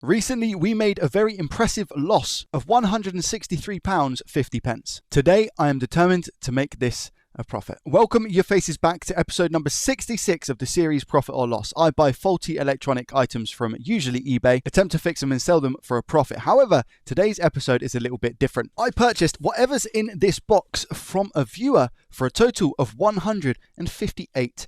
Recently, we made a very impressive loss of £163.50. Today, I am determined to make this a profit. Welcome your faces back to episode number 66 of the series Profit or Loss. I buy faulty electronic items from usually eBay, attempt to fix them and sell them for a profit. However, today's episode is a little bit different. I purchased whatever's in this box from a viewer for a total of £158.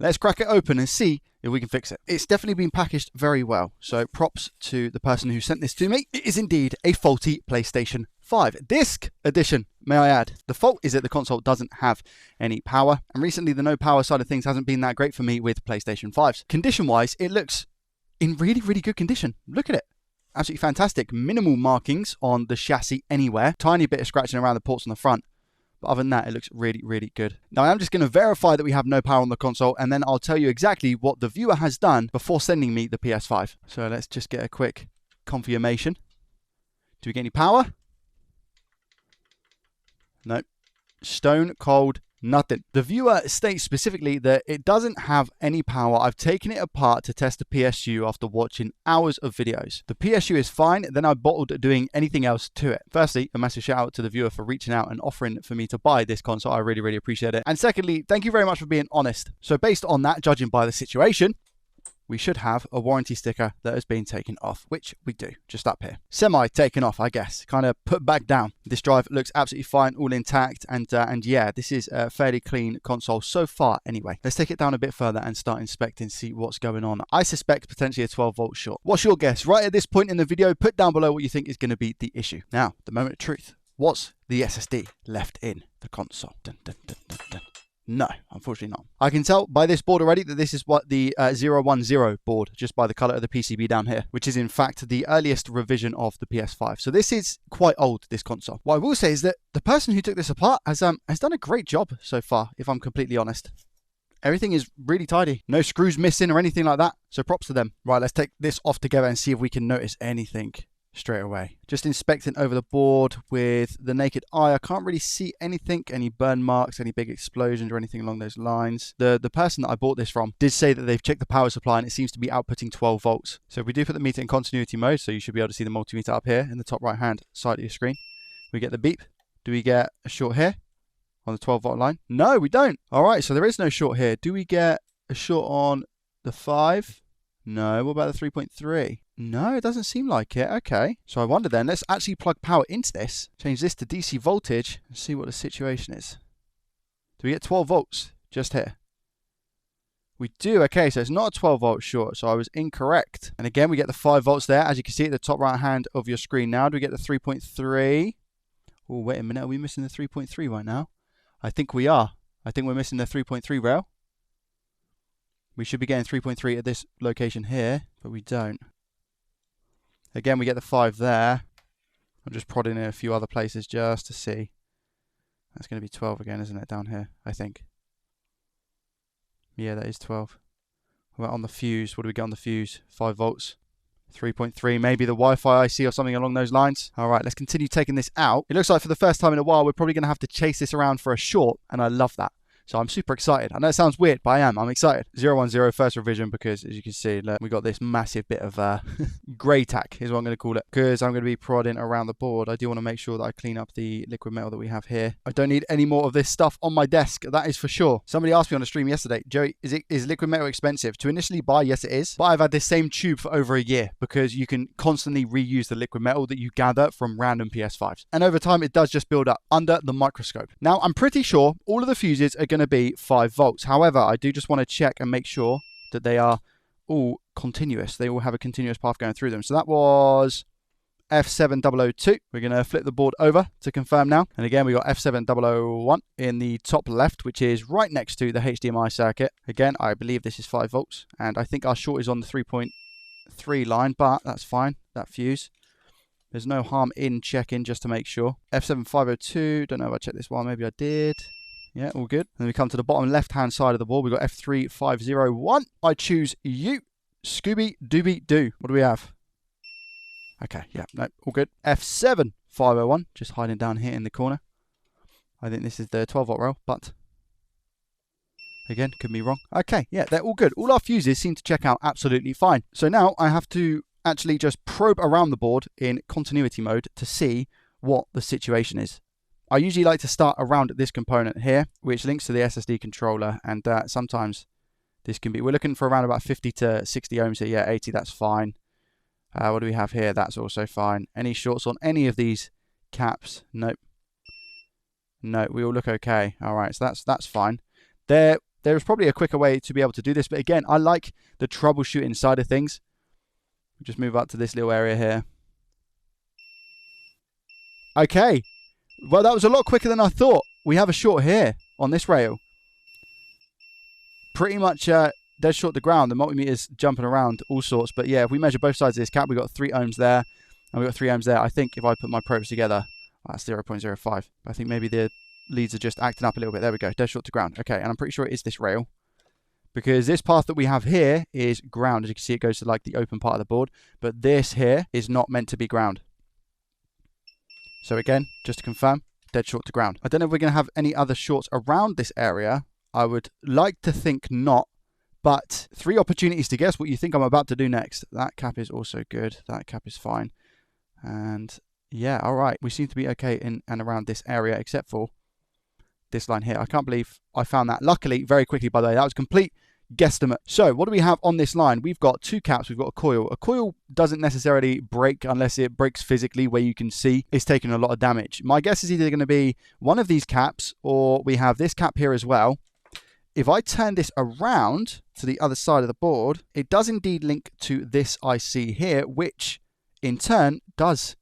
Let's crack it open and see if we can fix it. It's definitely been packaged very well, so props to the person who sent this to me. It is indeed a faulty PlayStation 5 disc edition, may I add. The fault is that the console doesn't have any power, and recently the no power side of things hasn't been that great for me with PlayStation 5s. Condition wise, it looks in really good condition. Look at it. Absolutely fantastic. Minimal markings on the chassis anywhere. Tiny bit of scratching around the ports on the front. But other than that, it looks really good. Now, I'm just going to verify that we have no power on the console, and then I'll tell you exactly what the viewer has done before sending me the PS5. So let's just get a quick confirmation. Do we get any power? No. Stone cold nothing. The viewer states specifically that it doesn't have any power. I've taken it apart to test the PSU after watching hours of videos. The PSU is fine, then I bottled doing anything else to it. Firstly, a massive shout out to the viewer for reaching out and offering for me to buy this console. I really appreciate it. And secondly, thank you very much for being honest. So based on that, judging by the situation, we should have a warranty sticker that has been taken off, which we do, just up here. Semi taken off, I guess, kind of put back down. This drive looks absolutely fine, all intact, and yeah, this is a fairly clean console so far anyway. Let's take it down a bit further and start inspecting, see what's going on. I suspect potentially a 12 volt short. What's your guess? Right at this point in the video, put down below what you think is going to be the issue. Now, the moment of truth. Was the SSD left in the console? Dun, dun, dun, dun, dun. No, unfortunately not. I can tell by this board already that this is what the 010 board, just by the color of the PCB down here, which is in fact the earliest revision of the PS5. So this is quite old, this console. What I will say is that the person who took this apart has done a great job so far, if I'm completely honest. Everything is really tidy. No screws missing or anything like that. So props to them. Right, let's take this off together and see if we can notice anything straight away. Just inspecting over the board with the naked eye. I can't really see anything, any burn marks, any big explosions or anything along those lines. The person that I bought this from did say that they've checked the power supply and it seems to be outputting 12 volts. So if we do put the meter in continuity mode, so you should be able to see the multimeter up here in the top right hand side of your screen. We get the beep. Do we get a short here on the 12 volt line? No, we don't. All right, so there is no short here. Do we get a short on the 5? No. What about the 3.3? No, it doesn't seem like it. Okay. So I wonder then, let's actually plug power into this, change this to DC voltage, and see what the situation is. Do we get 12 volts just here? We do. Okay, so it's not a 12 volt short, so I was incorrect. And again, we get the 5 volts there, as you can see at the top right hand of your screen now. Do we get the 3.3? Oh, wait a minute. Are we missing the 3.3 right now? I think we are. I think we're missing the 3.3 rail. We should be getting 3.3 at this location here, but we don't. Again, we get the 5 there. I'm just prodding in a few other places just to see. That's going to be 12 again, isn't it, down here, I think. Yeah, that is 12. Well, on the fuse, what do we get on the fuse? 5 volts. 3.3, maybe the Wi-Fi IC or something along those lines. All right, let's continue taking this out. It looks like for the first time in a while, we're probably going to have to chase this around for a short, and I love that. So I'm super excited. I know it sounds weird, but I am. I'm excited. 010 first revision because, as you can see, look, we got this massive bit of grey tack is what I'm going to call it. Because I'm going to be prodding around the board. I do want to make sure that I clean up the liquid metal that we have here. I don't need any more of this stuff on my desk. That is for sure. Somebody asked me on a stream yesterday, Joey, is liquid metal expensive? To initially buy, yes it is. But I've had this same tube for over a year because you can constantly reuse the liquid metal that you gather from random PS5s. And over time, it does just build up under the microscope. Now, I'm pretty sure all of the fuses are going to be 5 volts. However, I do just want to check and make sure that they are all continuous. They all have a continuous path going through them. So that was F7002. We're going to flip the board over to confirm now. And again, we got F7001 in the top left, which is right next to the HDMI circuit. Again, I believe this is 5 volts. And I think our short is on the 3.3 line, but that's fine. That fuse. There's no harm in checking just to make sure. F7502. Don't know if I checked this one. Maybe I did. Yeah, all good. And then we come to the bottom left-hand side of the board. We've got F3501. I choose you. Scooby-Dooby-Doo. What do we have? Okay, yeah, no, all good. F7501, just hiding down here in the corner. I think this is the 12 volt rail, but again, could be wrong. Okay, yeah, they're all good. All our fuses seem to check out absolutely fine. So now I have to actually just probe around the board in continuity mode to see what the situation is. I usually like to start around this component here, which links to the SSD controller, and sometimes this can be, we're looking for around about 50 to 60 ohms here. Yeah, 80, that's fine. What do we have here? That's also fine. Any shorts on any of these caps? Nope. No, we all look okay. All right, so that's fine. There's probably a quicker way to be able to do this, but again, I like the troubleshooting side of things. We'll just move up to this little area here. Okay. Well, that was a lot quicker than I thought. We have a short here on this rail. Pretty much dead short the ground. The multimeter's jumping around all sorts. But yeah, if we measure both sides of this cap, we've got 3 ohms there and we've got 3 ohms there. I think if I put my probes together, that's 0.05. I think maybe the leads are just acting up a little bit. There we go. Dead short to ground. Okay, and I'm pretty sure it is this rail, because this path that we have here is ground. As you can see, it goes to like the open part of the board. But this here is not meant to be ground. So again, just to confirm, dead short to ground. I don't know if we're going to have any other shorts around this area. I would like to think not, but 3 opportunities to guess what you think I'm about to do next. That cap is also good. That cap is fine. And yeah, all right. We seem to be okay in and around this area, except for this line here. I can't believe I found that. Luckily, very quickly, by the way. That was complete guesstimate. So what do we have on this line? We've got 2 caps. We've got a coil. A coil doesn't necessarily break unless it breaks physically, where you can see it's taking a lot of damage. My guess is either going to be one of these caps, or we have this cap here as well. If I turn this around to the other side of the board, it does indeed link to this IC here, which in turn does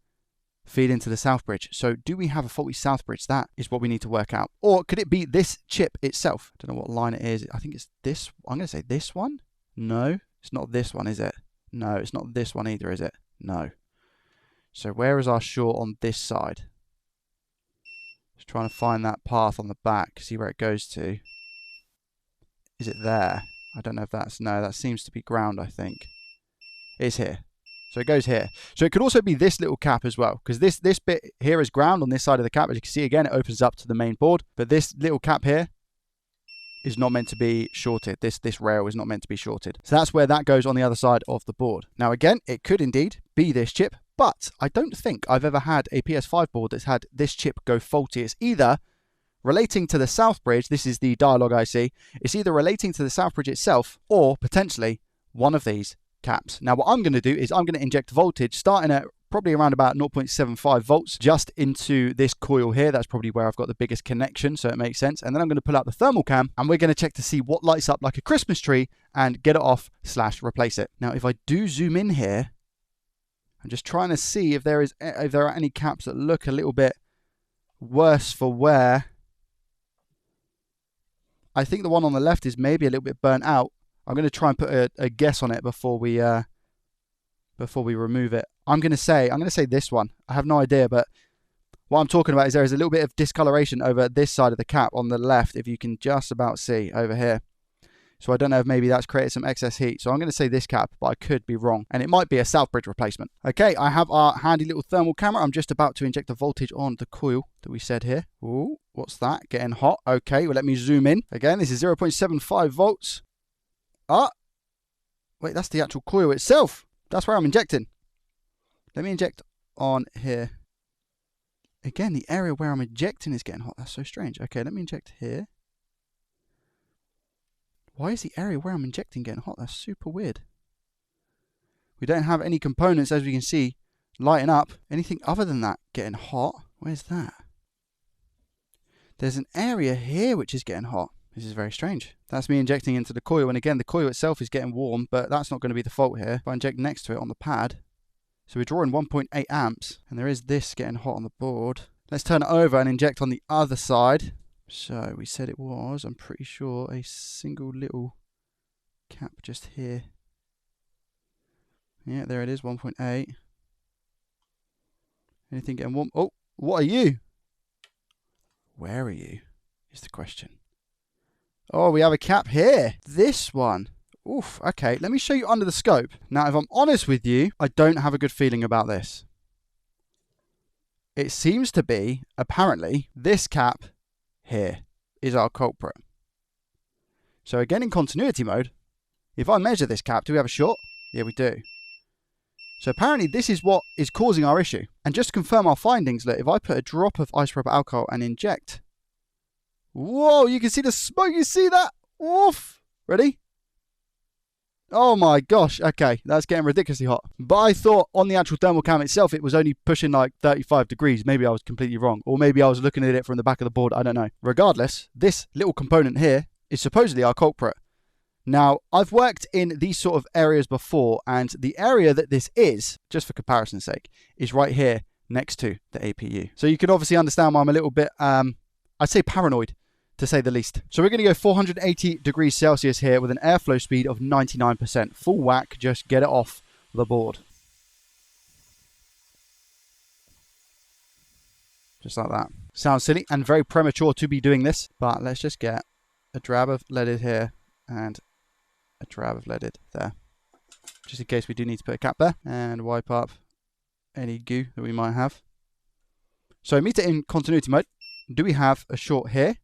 feed into the south bridge. So do we have a faulty south bridge? That is what we need to work out. Or could it be this chip itself? I don't know what line it is. I think it's this. I'm going to say this one. No, it's not this one, is it? No, it's not this one either, is it? No. So where is our short on this side? Just trying to find that path on the back, see where it goes to. Is it there? I don't know if that's, no, that seems to be ground, I think. It's here. So it goes here. So it could also be this little cap as well, because this bit here is ground on this side of the cap. As you can see, again, it opens up to the main board. But this little cap here is not meant to be shorted. This rail is not meant to be shorted. So that's where that goes on the other side of the board. Now, again, it could indeed be this chip, but I don't think I've ever had a PS5 board that's had this chip go faulty. It's either relating to the south bridge. This is the dialogue IC. It's either relating to the south bridge itself or potentially one of these caps. Now, what I'm going to do is I'm going to inject voltage starting at probably around about 0.75 volts just into this coil here. That's probably where I've got the biggest connection, so it makes sense. And then I'm going to pull out the thermal cam and we're going to check to see what lights up like a Christmas tree and get it off / replace it. Now, if I do zoom in here, I'm just trying to see if there are any caps that look a little bit worse for wear. I think the one on the left is maybe a little bit burnt out. I'm going to try and put a guess on it before we remove it. I'm going to say this one. I have no idea, but what I'm talking about is there is a little bit of discoloration over this side of the cap on the left, if you can just about see over here. So I don't know if maybe that's created some excess heat. So I'm going to say this cap, but I could be wrong. And it might be a south bridge replacement. Okay, I have our handy little thermal camera. I'm just about to inject the voltage on the coil that we said here. Ooh, what's that? Getting hot. Okay, well, let me zoom in. Again, this is 0.75 volts. Ah, wait, that's the actual coil itself. That's where I'm injecting. Let me inject on here. Again, the area where I'm injecting is getting hot. That's so strange. Okay, let me inject here. Why is the area where I'm injecting getting hot? That's super weird. We don't have any components, as we can see, lighting up. Anything other than that getting hot? Where's that? There's an area here which is getting hot. This is very strange. That's me injecting into the coil, and again, the coil itself is getting warm, but that's not going to be the fault here. If I inject next to it on the pad, so we're drawing 1.8 amps, and there is this getting hot on the board. Let's turn it over and inject on the other side. So we said it was, I'm pretty sure, a single little cap just here. Yeah, there it is, 1.8. Anything getting warm? Oh, what are you? Where are you? Is the question. Oh, we have a cap here. This one. Oof, okay. Let me show you under the scope. Now, if I'm honest with you, I don't have a good feeling about this. It seems to be, apparently, this cap here is our culprit. So again, in continuity mode, if I measure this cap, do we have a short? Yeah, we do. So apparently this is what is causing our issue. And just to confirm our findings, look, if I put a drop of isopropyl alcohol and inject. Whoa, you can see the smoke. You see that? Woof. Ready? Oh my gosh. Okay, that's getting ridiculously hot. But I thought on the actual thermal cam itself, it was only pushing like 35 degrees. Maybe I was completely wrong. Or maybe I was looking at it from the back of the board. I don't know. Regardless, this little component here is supposedly our culprit. Now, I've worked in these sort of areas before, and the area that this is, just for comparison's sake, is right here next to the APU. So you can obviously understand why I'm a little bit, I'd say paranoid, to say the least. So we're going to go 480 degrees Celsius here with an airflow speed of 99%. Full whack, just get it off the board. Just like that. Sounds silly and very premature to be doing this, but let's just get a drab of leaded here and a drab of leaded there. Just in case we do need to put a cap there and wipe up any goo that we might have. So meter in continuity mode. Do we have a short here?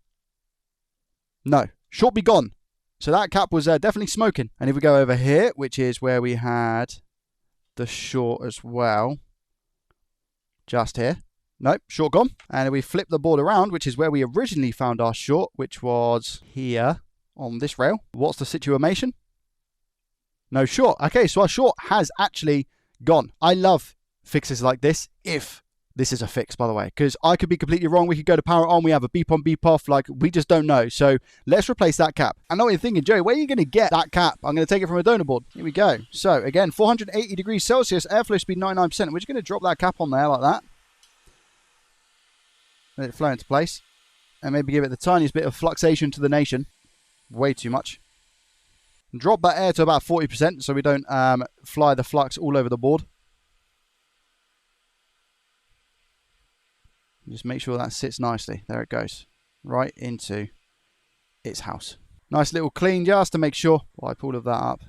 No. Short be gone. So that cap was definitely smoking. And if we go over here, which is where we had the short as well. Just here. Nope, short gone. And if we flip the board around, which is where we originally found our short, which was here on this rail. What's the situation? No short. Okay, so our short has actually gone. I love fixes like this, if this is a fix, by the way, because I could be completely wrong. We could go to power on, we have a beep on, beep off, like we just don't know. So let's replace that cap. I know what you're thinking, Joey, where are you going to get that cap? I'm going to take it from a donor board. Here we go. So again, 480 degrees Celsius, airflow speed 99%. We're just going to drop that cap on there like that. Let it flow into place. And maybe give it the tiniest bit of fluxation to the nation. Way too much. Drop that air to about 40% so we don't fly the flux all over the board. Just make sure that sits nicely. There it goes. Right into its house. Nice little clean just to make sure. Wipe all of that up.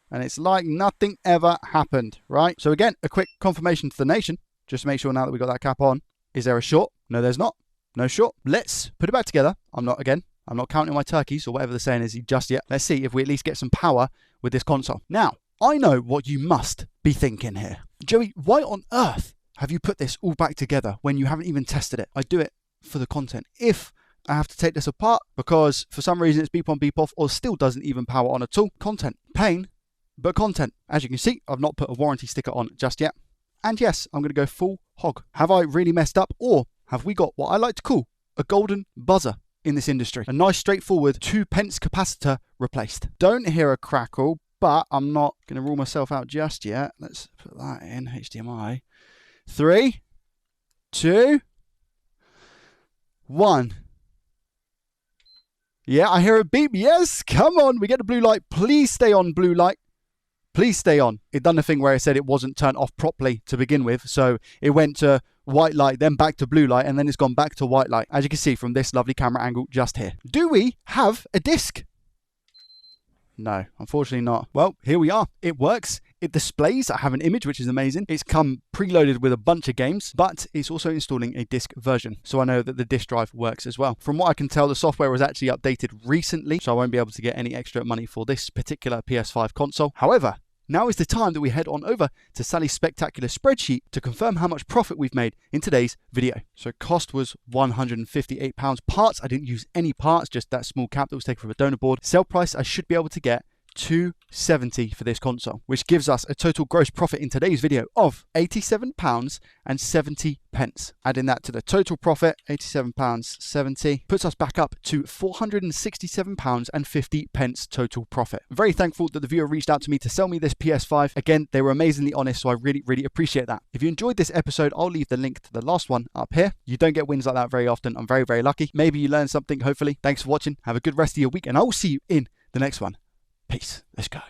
And it's like nothing ever happened, right? So again, a quick confirmation to the nation. Just to make sure now that we've got that cap on. Is there a short? No, there's not. No short. Let's put it back together. I'm not counting my turkeys or whatever the saying is just yet. Let's see if we at least get some power with this console. Now, I know what you must be thinking here. Joey, why on earth have you put this all back together when you haven't even tested it? I do it for the content. If I have to take this apart because for some reason it's beep on, beep off, or still doesn't even power on at all, content. Pain, but content. As you can see, I've not put a warranty sticker on just yet. And yes, I'm going to go full hog. Have I really messed up, or have we got what I like to call a golden buzzer in this industry? A nice straightforward 2 pence capacitor replaced. Don't hear a crackle, but I'm not going to rule myself out just yet. Let's put that in HDMI. 3, 2, 1. Yeah, I hear a beep. Yes, come on. We get the blue light. Please stay on, blue light. Please stay on. It done the thing where it said it wasn't turned off properly to begin with. So it went to white light, then back to blue light, and then it's gone back to white light. As you can see from this lovely camera angle just here. Do we have a disc? No, unfortunately not. Well, here we are. It works. It displays. I have an image, which is amazing. It's come preloaded with a bunch of games, but it's also installing a disc version. So I know that the disc drive works as well. From what I can tell, the software was actually updated recently, so I won't be able to get any extra money for this particular PS5 console. However, now is the time that we head on over to Sally's spectacular spreadsheet to confirm how much profit we've made in today's video. So cost was £158. Parts, I didn't use any parts, just that small cap that was taken from a donor board. Sell price, I should be able to get £270 for this console, which gives us a total gross profit in today's video of £87.70. Adding that to the total profit, £87.70, puts us back up to £467.50 total profit. Very thankful that the viewer reached out to me to sell me this PS5. Again, they were amazingly honest, so I really appreciate that. If you enjoyed this episode, I'll leave the link to the last one up here. You don't get wins like that very often. I'm very lucky. Maybe you learned something, hopefully. Thanks for watching. Have a good rest of your week, and I will see you in the next one. Peace. Let's go.